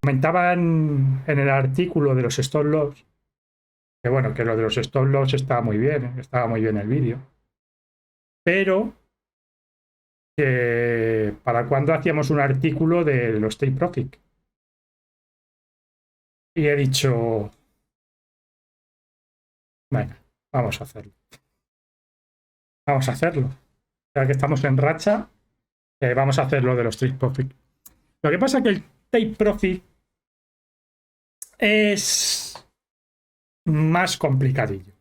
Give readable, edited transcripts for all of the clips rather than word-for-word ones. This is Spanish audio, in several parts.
comentaban en el artículo de los stop loss, que bueno, que lo de los stop loss estaba muy bien el vídeo, pero que para cuando hacíamos un artículo de los take profit. Y he dicho, venga, vamos a hacerlo. Vamos a hacerlo. Ya que estamos en racha, vamos a hacer lo de los take profit. Lo que pasa es que el take profit es más complicadillo.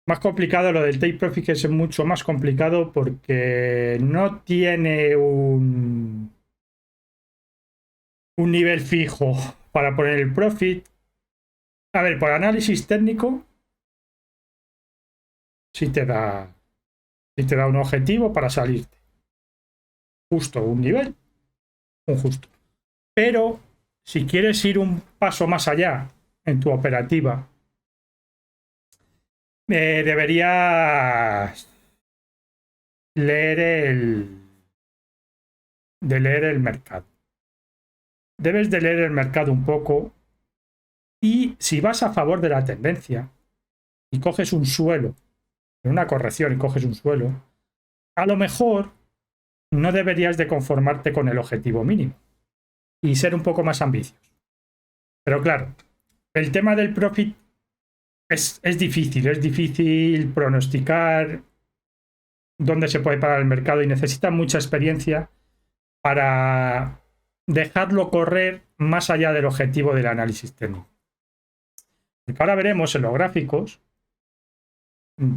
Más complicado lo del take profit, que es mucho más complicado porque no tiene un nivel fijo para poner el profit. A ver, por análisis técnico sí te da un objetivo para salirte. Justo un nivel, un justo. Pero si quieres ir un paso más allá en tu operativa, deberías leer el mercado. Debes de leer el mercado un poco, y si vas a favor de la tendencia y coges un suelo, en una corrección y coges un suelo, a lo mejor no deberías de conformarte con el objetivo mínimo y ser un poco más ambicioso. Pero claro, el tema del profit es difícil pronosticar dónde se puede parar el mercado y necesita mucha experiencia para dejarlo correr más allá del objetivo del análisis técnico. Porque ahora veremos en los gráficos,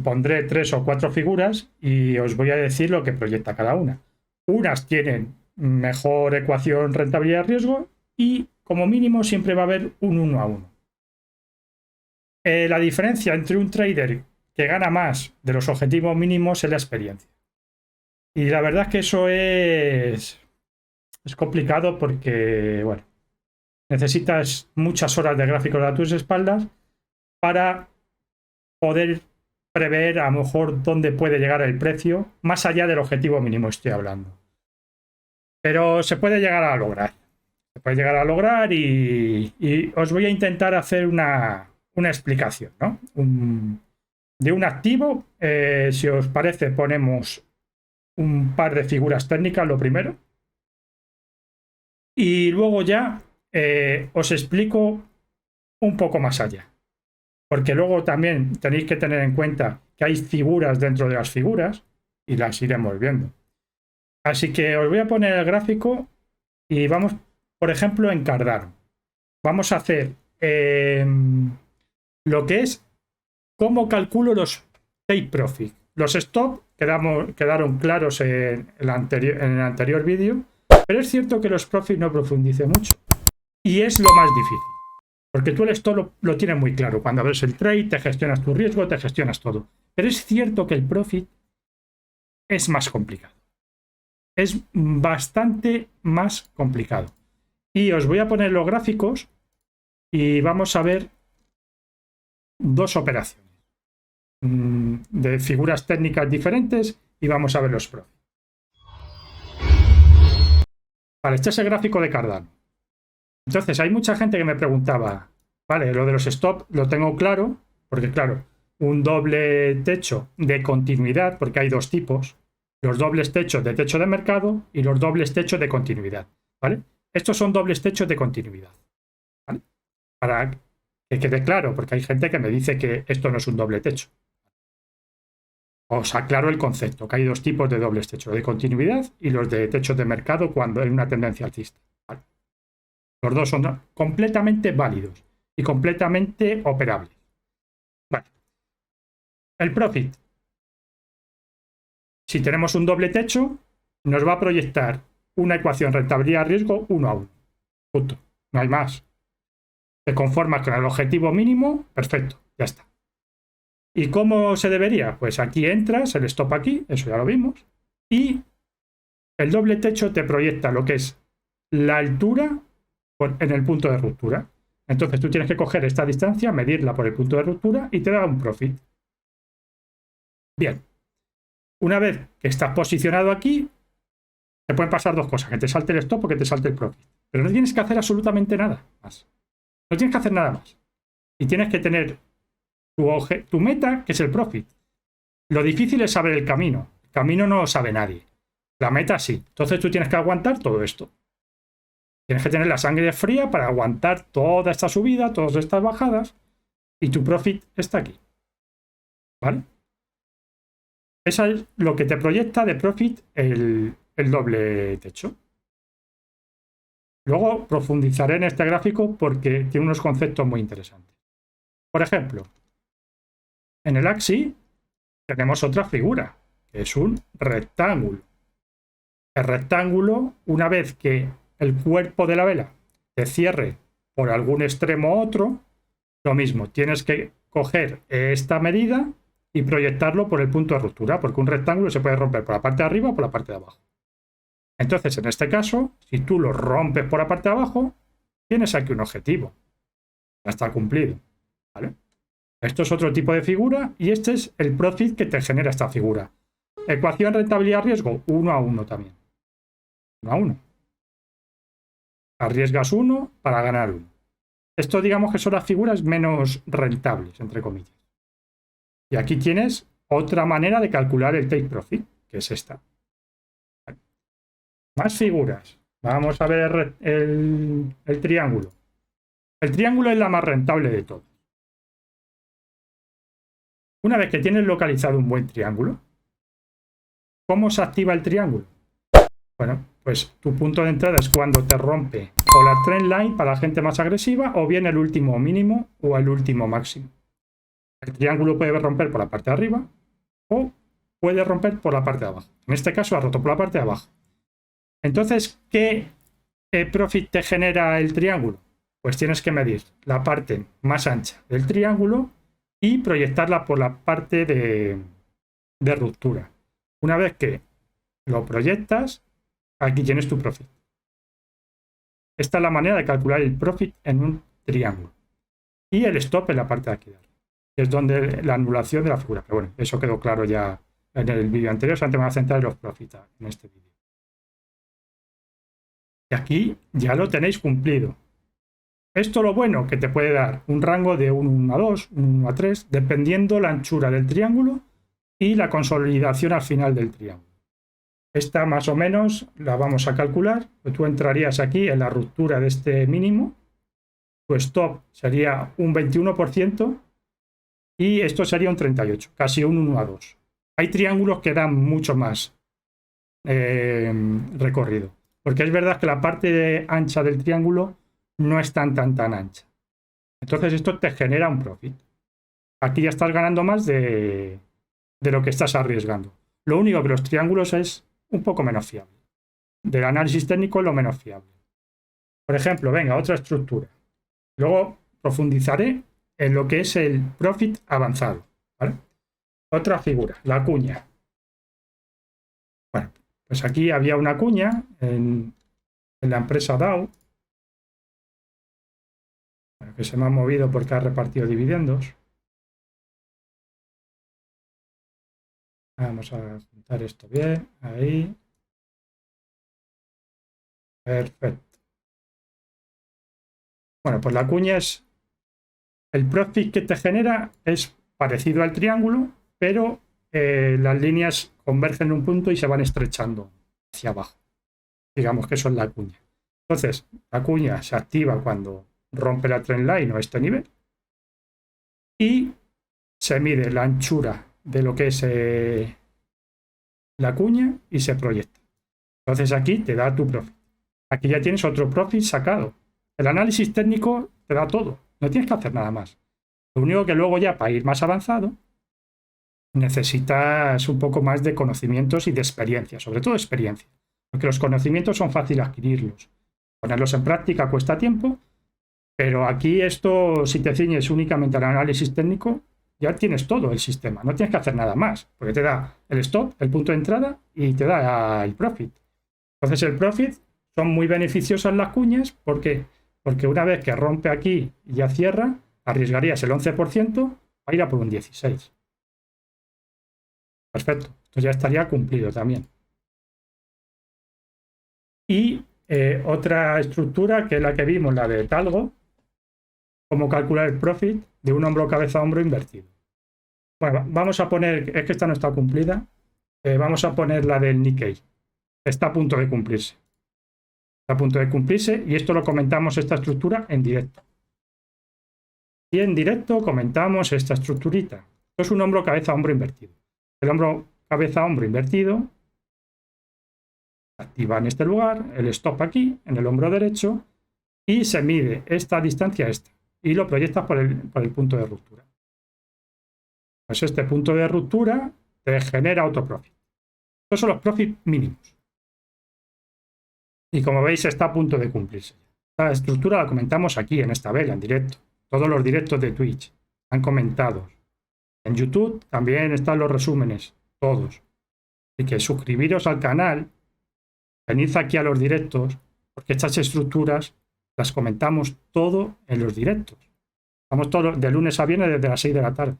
pondré 3 o 4 figuras y os voy a decir lo que proyecta cada una. Unas tienen mejor ecuación rentabilidad-riesgo y como mínimo siempre va a haber un 1 a 1. La diferencia entre un trader que gana más de los objetivos mínimos es la experiencia. Y la verdad es que eso es complicado porque, bueno, necesitas muchas horas de gráficos a tus espaldas para poder prever a lo mejor dónde puede llegar el precio, más allá del objetivo mínimo estoy hablando. Pero se puede llegar a lograr. Se puede llegar a lograr y os voy a intentar hacer una explicación, ¿no? De un activo. Si os parece, ponemos un par de figuras técnicas, lo primero. Y luego ya os explico un poco más allá. Porque luego también tenéis que tener en cuenta que hay figuras dentro de las figuras y las iremos viendo. Así que os voy a poner el gráfico y vamos, por ejemplo, en Cardano. Vamos a hacer lo que es cómo calculo los take profit. Los stop quedaron claros en el anterior vídeo, pero es cierto que los profit no profundice mucho. Y es lo más difícil. Porque tú el stop lo tienes muy claro. Cuando abres el trade, te gestionas tu riesgo, te gestionas todo. Pero es cierto que el profit es más complicado. Es bastante más complicado. Y os voy a poner los gráficos y vamos a ver dos operaciones de figuras técnicas diferentes y vamos a ver los profits. Vale, este es el gráfico de Cardano. Entonces, hay mucha gente que me preguntaba, vale, lo de los stop lo tengo claro, porque claro, un doble techo de continuidad, porque hay dos tipos, los dobles techos de techo de mercado y los dobles techos de continuidad, ¿vale? Estos son dobles techos de continuidad, ¿vale? Para que quede claro, porque hay gente que me dice que esto no es un doble techo. Os aclaro el concepto, que hay dos tipos de dobles techos, de continuidad y los de techos de mercado cuando hay una tendencia alcista, ¿vale? Los dos son completamente válidos y completamente operables. Vale. El profit. Si tenemos un doble techo, nos va a proyectar una ecuación rentabilidad-riesgo 1 a 1. Punto. No hay más. Te conformas con el objetivo mínimo, perfecto, ya está. ¿Y cómo se debería? Pues aquí entras, el stop aquí, eso ya lo vimos, y el doble techo te proyecta lo que es la altura en el punto de ruptura. Entonces tú tienes que coger esta distancia, medirla por el punto de ruptura y te da un profit. Bien. Una vez que estás posicionado aquí, te pueden pasar dos cosas, que te salte el stop o que te salte el profit. pero no tienes que hacer absolutamente nada más. No tienes que hacer nada más. Y tienes que tener tu meta, que es el profit. Lo difícil es saber el camino. El camino no lo sabe nadie. La meta sí. Entonces tú tienes que aguantar todo esto. Tienes que tener la sangre fría para aguantar toda esta subida, todas estas bajadas. Y tu profit está aquí. ¿Vale? Eso es lo que te proyecta de profit el doble techo. Luego profundizaré en este gráfico porque tiene unos conceptos muy interesantes. Por ejemplo, en el axis tenemos otra figura, que es un rectángulo. El rectángulo, una vez que el cuerpo de la vela te cierre por algún extremo u otro, lo mismo, tienes que coger esta medida y proyectarlo por el punto de ruptura, porque un rectángulo se puede romper por la parte de arriba o por la parte de abajo. Entonces, en este caso, si tú lo rompes por la parte de abajo, tienes aquí un objetivo. Ya está cumplido. ¿Vale? Esto es otro tipo de figura y este es el profit que te genera esta figura. Ecuación rentabilidad-riesgo, 1 a 1 también. 1 a 1. Arriesgas 1 para ganar 1. Esto digamos que son las figuras menos rentables, entre comillas. Y aquí tienes otra manera de calcular el take profit, que es esta. Más figuras. Vamos a ver el triángulo. El triángulo es la más rentable de todas. Una vez que tienes localizado un buen triángulo, ¿cómo se activa el triángulo? Bueno, pues tu punto de entrada es cuando te rompe o la trend line para la gente más agresiva o bien el último mínimo o el último máximo. El triángulo puede romper por la parte de arriba o puede romper por la parte de abajo. En este caso ha roto por la parte de abajo. Entonces, ¿qué profit te genera el triángulo? Pues tienes que medir la parte más ancha del triángulo y proyectarla por la parte de ruptura. Una vez que lo proyectas, aquí tienes tu profit. Esta es la manera de calcular el profit en un triángulo. Y el stop en la parte de aquí, que es donde la anulación de la figura. Pero bueno, eso quedó claro ya en el vídeo anterior, solamente me voy a centrar en los profits en este vídeo. Y aquí ya lo tenéis cumplido. Esto lo bueno que te puede dar un rango de un 1 a 2, un 1 a 3, dependiendo la anchura del triángulo y la consolidación al final del triángulo. Esta más o menos la vamos a calcular. Tú entrarías aquí en la ruptura de este mínimo. Tu stop sería un 21% y esto sería un 38%, casi un 1 a 2. Hay triángulos que dan mucho más recorrido. Porque es verdad que la parte ancha del triángulo no es tan ancha. Entonces esto te genera un profit. Aquí ya estás ganando más de lo que estás arriesgando. Lo único que los triángulos es un poco menos fiable. Del análisis técnico es lo menos fiable. Por ejemplo, venga, otra estructura. Luego profundizaré en lo que es el profit avanzado. ¿Vale? Otra figura, la cuña. Bueno, pues aquí había una cuña en la empresa Dow, que se me ha movido porque ha repartido dividendos. Vamos a juntar esto bien, ahí. Perfecto. Bueno, pues la cuña es el profit que te genera, es parecido al triángulo, pero las líneas convergen en un punto y se van estrechando hacia abajo. Digamos que eso es la cuña. Entonces, la cuña se activa cuando rompe la trend line o este nivel y se mide la anchura de lo que es la cuña y se proyecta. Entonces aquí te da tu profit. Aquí ya tienes otro profit sacado. El análisis técnico te da todo. No tienes que hacer nada más. Lo único que luego ya para ir más avanzado necesitas un poco más de conocimientos y de experiencia, sobre todo experiencia. Porque los conocimientos son fáciles adquirirlos. Ponerlos en práctica cuesta tiempo, pero aquí esto, si te ciñes únicamente al análisis técnico, ya tienes todo el sistema. No tienes que hacer nada más, porque te da el stop, el punto de entrada y te da el profit. Entonces el profit son muy beneficiosas las cuñas porque una vez que rompe aquí y ya cierra, arriesgarías el 11% a ir a por un 16%. Perfecto, esto ya estaría cumplido también. Y otra estructura que es la que vimos, la de Talgo, cómo calcular el profit de un hombro cabeza a hombro invertido. Bueno, vamos a poner, es que esta no está cumplida, vamos a poner la del Nikkei. Está a punto de cumplirse. Está a punto de cumplirse y esto lo comentamos, esta estructura, en directo. Y en directo comentamos esta estructurita. Esto es un hombro cabeza a hombro invertido. El hombro cabeza a hombro invertido activa en este lugar, el stop aquí, en el hombro derecho, y se mide esta distancia esta, y lo proyectas por el punto de ruptura. Pues este punto de ruptura te genera otro profit. Estos son los profits mínimos. Y como veis está a punto de cumplirse. Esta estructura la comentamos aquí en esta vela, en directo. Todos los directos de Twitch han comentado. En YouTube también están los resúmenes, todos. Así que suscribiros al canal, venid aquí a los directos, porque estas estructuras las comentamos todo en los directos. Estamos todos de lunes a viernes desde las 6 de la tarde.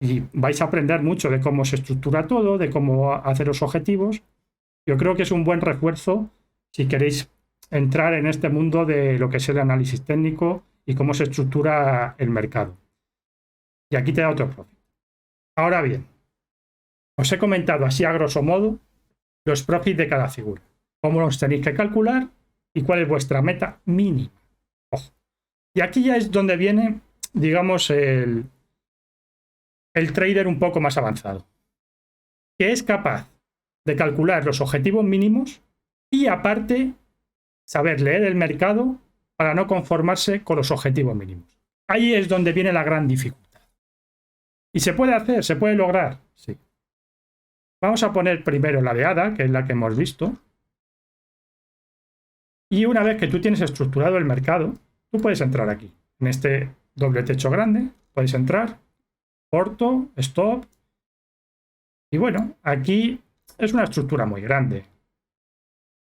Y vais a aprender mucho de cómo se estructura todo, de cómo hacer los objetivos. Yo creo que es un buen refuerzo si queréis entrar en este mundo de lo que es el análisis técnico y cómo se estructura el mercado. Y aquí te da otro profit. Ahora bien, os he comentado así a grosso modo los profits de cada figura, cómo los tenéis que calcular y cuál es vuestra meta mínima. Ojo. Y aquí ya es donde viene, digamos, el trader un poco más avanzado, que es capaz de calcular los objetivos mínimos y aparte saber leer el mercado para no conformarse con los objetivos mínimos. Ahí es donde viene la gran dificultad. ¿Y se puede hacer? ¿Se puede lograr? Sí. Vamos a poner primero la de ADA, que es la que hemos visto. Y una vez que tú tienes estructurado el mercado, tú puedes entrar aquí, en este doble techo grande, puedes entrar, corto, stop. Y bueno, aquí es una estructura muy grande.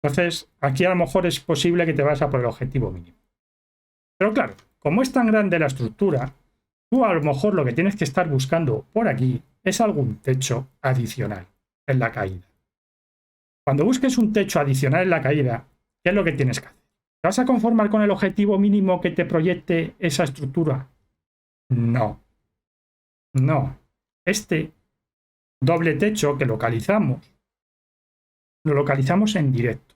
Entonces, aquí a lo mejor es posible que te vayas a por el objetivo mínimo. Pero claro, como es tan grande la estructura, tú a lo mejor lo que tienes que estar buscando por aquí es algún techo adicional en la caída. Cuando busques un techo adicional en la caída, ¿qué es lo que tienes que hacer? ¿Te vas a conformar con el objetivo mínimo que te proyecte esa estructura? No. No. Este doble techo que localizamos, lo localizamos en directo.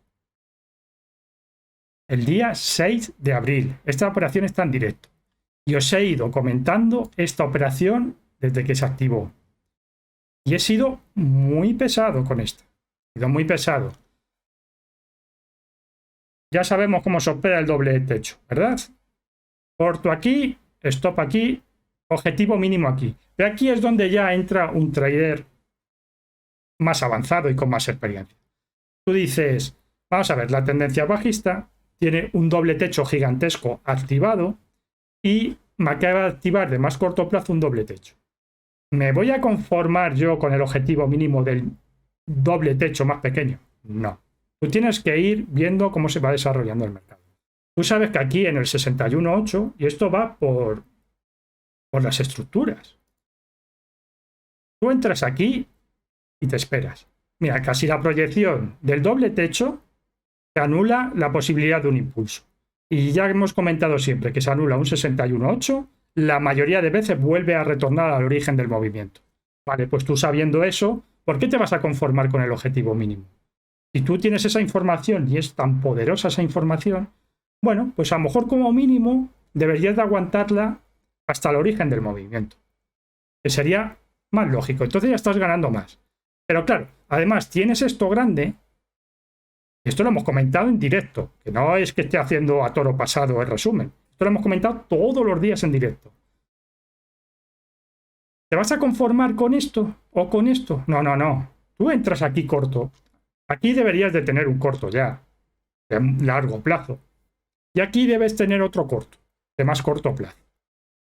El día 6 de abril. Esta operación está en directo. Y os he ido comentando esta operación desde que se activó. Y he sido muy pesado con esto. He sido muy pesado. Ya sabemos cómo se opera el doble techo, ¿verdad? Corto aquí, stop aquí, objetivo mínimo aquí. Pero aquí es donde ya entra un trader más avanzado y con más experiencia. Tú dices, vamos a ver, la tendencia bajista tiene un doble techo gigantesco activado y me acaba de activar de más corto plazo un doble techo. ¿Me voy a conformar yo con el objetivo mínimo del doble techo más pequeño? No. Tú tienes que ir viendo cómo se va desarrollando el mercado. Tú sabes que aquí en el 61.8, y esto va por las estructuras. Tú entras aquí y te esperas. Mira, casi la proyección del doble techo te anula la posibilidad de un impulso. Y ya hemos comentado siempre que se anula un 61.8, la mayoría de veces vuelve a retornar al origen del movimiento. Vale, pues tú sabiendo eso, ¿por qué te vas a conformar con el objetivo mínimo? Si tú tienes esa información y es tan poderosa esa información, bueno, pues a lo mejor como mínimo deberías de aguantarla hasta el origen del movimiento, que sería más lógico. Entonces ya estás ganando más. Pero claro, además tienes esto grande, y esto lo hemos comentado en directo, que no es que esté haciendo a toro pasado el resumen. Esto lo hemos comentado todos los días en directo. ¿Te vas a conformar con esto o con esto? No, no, no. Tú entras aquí corto. Aquí deberías de tener un corto ya, de largo plazo. Y aquí debes tener otro corto, de más corto plazo.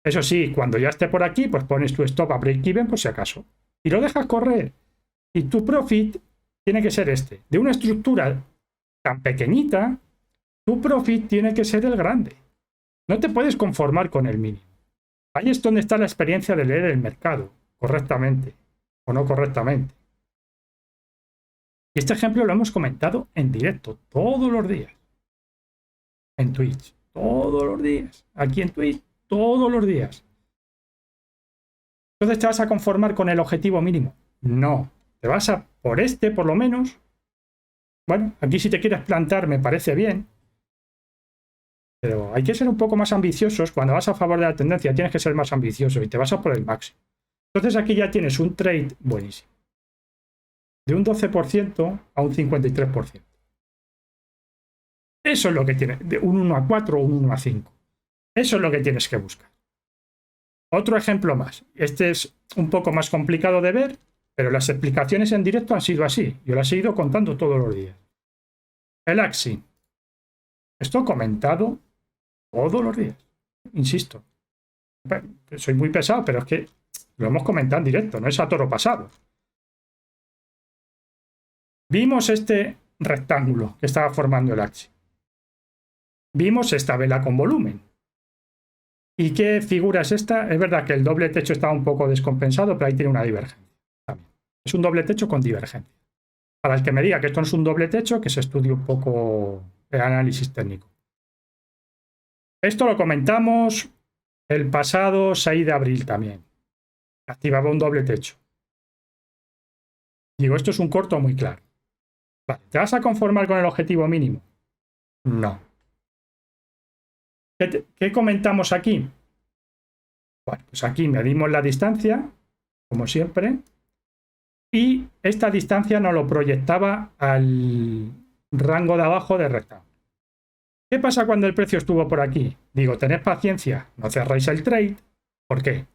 Eso sí, cuando ya esté por aquí, pues pones tu stop a break-even por si acaso. Y lo dejas correr. Y tu profit tiene que ser este. De una estructura tan pequeñita, tu profit tiene que ser el grande. No te puedes conformar con el mínimo. Ahí es donde está la experiencia de leer el mercado, correctamente o no correctamente. Y este ejemplo lo hemos comentado en directo todos los días. en Twitch. Todos los días. Aquí en Twitch, todos los días. Entonces, ¿te vas a conformar con el objetivo mínimo? No. Te vas a por este, por lo menos. Bueno, aquí si te quieres plantar me parece bien. Pero hay que ser un poco más ambiciosos. Cuando vas a favor de la tendencia tienes que ser más ambicioso y te vas a por el máximo. Entonces aquí ya tienes un trade buenísimo. De un 12% a un 53%. Eso es lo que tienes. De un 1 a 4 o un 1 a 5. Eso es lo que tienes que buscar. Otro ejemplo más. Este es un poco más complicado de ver, pero las explicaciones en directo han sido así. Yo las he ido contando todos los días. El Axi. Esto comentado todos los días. Insisto. Soy muy pesado, pero es que lo hemos comentado en directo, no es a toro pasado. Vimos este rectángulo que estaba formando el Axi. Vimos esta vela con volumen. ¿Y qué figura es esta? Es verdad que el doble techo está un poco descompensado, pero ahí tiene una divergencia. También. Es un doble techo con divergencia. Para el que me diga que esto no es un doble techo, que se estudie un poco el análisis técnico. Esto lo comentamos el pasado 6 de abril también. Activaba un doble techo. Digo, esto es un corto muy claro. Vale, ¿te vas a conformar con el objetivo mínimo? No. ¿Qué comentamos aquí? Bueno, pues aquí medimos la distancia, como siempre, y esta distancia nos lo proyectaba al rango de abajo del rectángulo. ¿Qué pasa cuando el precio estuvo por aquí? Digo, tened paciencia, no cerréis el trade. ¿Por qué?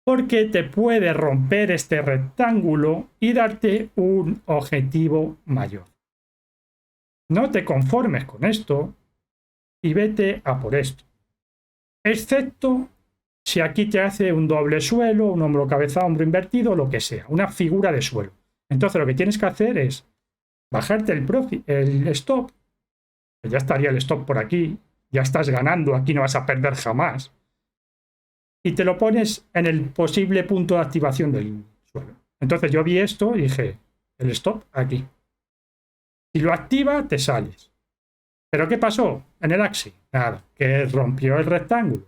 Porque te puede romper este rectángulo y darte un objetivo mayor. No te conformes con esto y vete a por esto. Excepto si aquí te hace un doble suelo, un hombro cabeza, hombro invertido, lo que sea, una figura de suelo. Entonces lo que tienes que hacer es bajarte el stop, que ya estaría el stop por aquí, ya estás ganando, aquí no vas a perder jamás, y te lo pones en el posible punto de activación del suelo. Entonces yo vi esto y dije, el stop aquí. Si lo activa, te sales. ¿Pero qué pasó en el Axi? Nada, que rompió el rectángulo.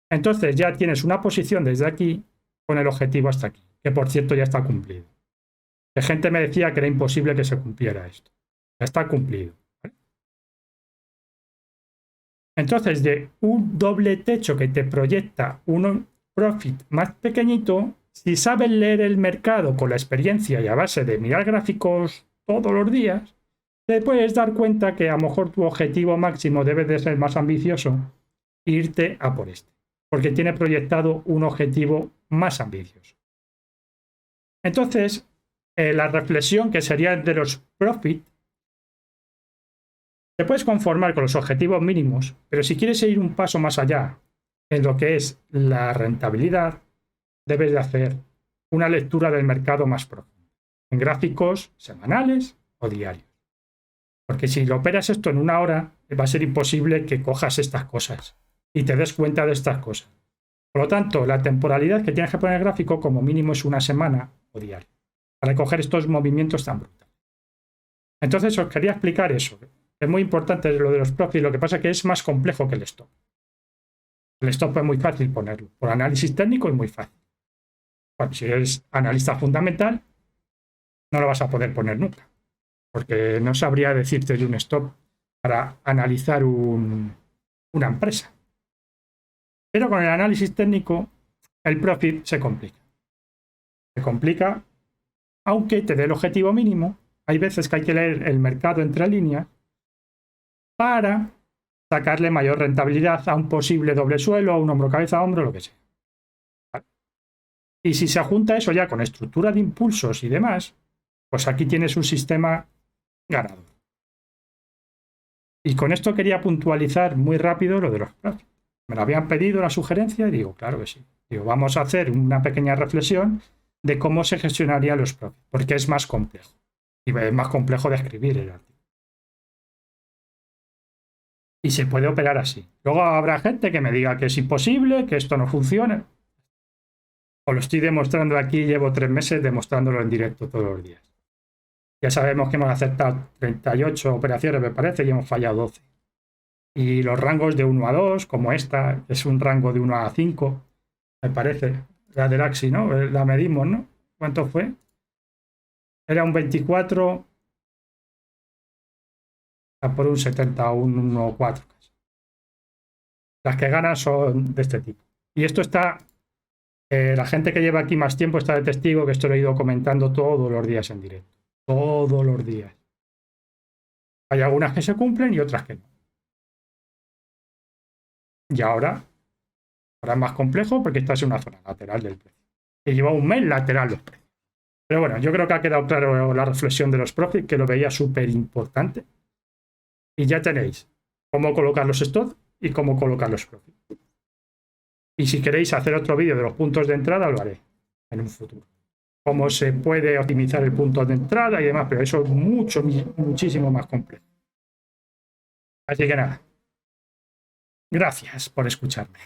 Entonces ya tienes una posición desde aquí con el objetivo hasta aquí, que por cierto ya está cumplido. La gente me decía que era imposible que se cumpliera esto. Ya está cumplido. ¿Vale? Entonces, de un doble techo que te proyecta un profit más pequeñito, si sabes leer el mercado con la experiencia y a base de mirar gráficos todos los días, te puedes dar cuenta que a lo mejor tu objetivo máximo debe de ser más ambicioso e irte a por este, porque tiene proyectado un objetivo más ambicioso. Entonces, la reflexión que sería de los profit, te puedes conformar con los objetivos mínimos, pero si quieres ir un paso más allá en lo que es la rentabilidad, debes de hacer una lectura del mercado más profundo, en gráficos semanales o diarios. Porque si lo operas esto en una hora, va a ser imposible que cojas estas cosas y te des cuenta de estas cosas. Por lo tanto, la temporalidad que tienes que poner en el gráfico como mínimo es una semana o diario, para coger estos movimientos tan brutales. Entonces os quería explicar eso. Es muy importante lo de los profits, lo que pasa es que es más complejo que el stop. El stop es muy fácil ponerlo, por análisis técnico es muy fácil. Bueno, si eres analista fundamental, no lo vas a poder poner nunca, porque no sabría decirte de un stop para analizar una empresa. Pero con el análisis técnico, el profit se complica. Se complica, aunque te dé el objetivo mínimo. Hay veces que hay que leer el mercado entre líneas para sacarle mayor rentabilidad a un posible doble suelo, a un hombro cabeza hombro, lo que sea. ¿Vale? Y si se junta eso ya con estructura de impulsos y demás, pues aquí tienes un sistema ganador. Y con esto quería puntualizar muy rápido lo de los profits. Me lo habían pedido la sugerencia y digo, claro que sí. Digo, vamos a hacer una pequeña reflexión de cómo se gestionarían los profits, porque es más complejo. Y es más complejo de escribir el artículo. Y se puede operar así. Luego habrá gente que me diga que es imposible, que esto no funciona. Os lo estoy demostrando aquí, llevo 3 meses demostrándolo en directo todos los días. Ya sabemos que hemos aceptado 38 operaciones, me parece, y hemos fallado 12. Y los rangos de 1 a 2, como esta, es un rango de 1 a 5, me parece. La del Axi, ¿no? La medimos, ¿no? ¿Cuánto fue? Era un 24 por un 70 o un 1,4. Las que ganan son de este tipo. Y esto está, la gente que lleva aquí más tiempo está de testigo que esto lo he ido comentando todos los días en directo. Todos los días. Hay algunas que se cumplen y otras que no. Y ahora es más complejo porque esta es una zona lateral del precio. Y lleva un mes lateral los precios. Pero bueno, yo creo que ha quedado claro la reflexión de los profits, que lo veía súper importante. Y ya tenéis cómo colocar los stops y cómo colocar los profits. Y si queréis hacer otro vídeo de los puntos de entrada, lo haré en un futuro. Cómo se puede optimizar el punto de entrada y demás, pero eso es muchísimo más complejo. Así que nada. Gracias por escucharme.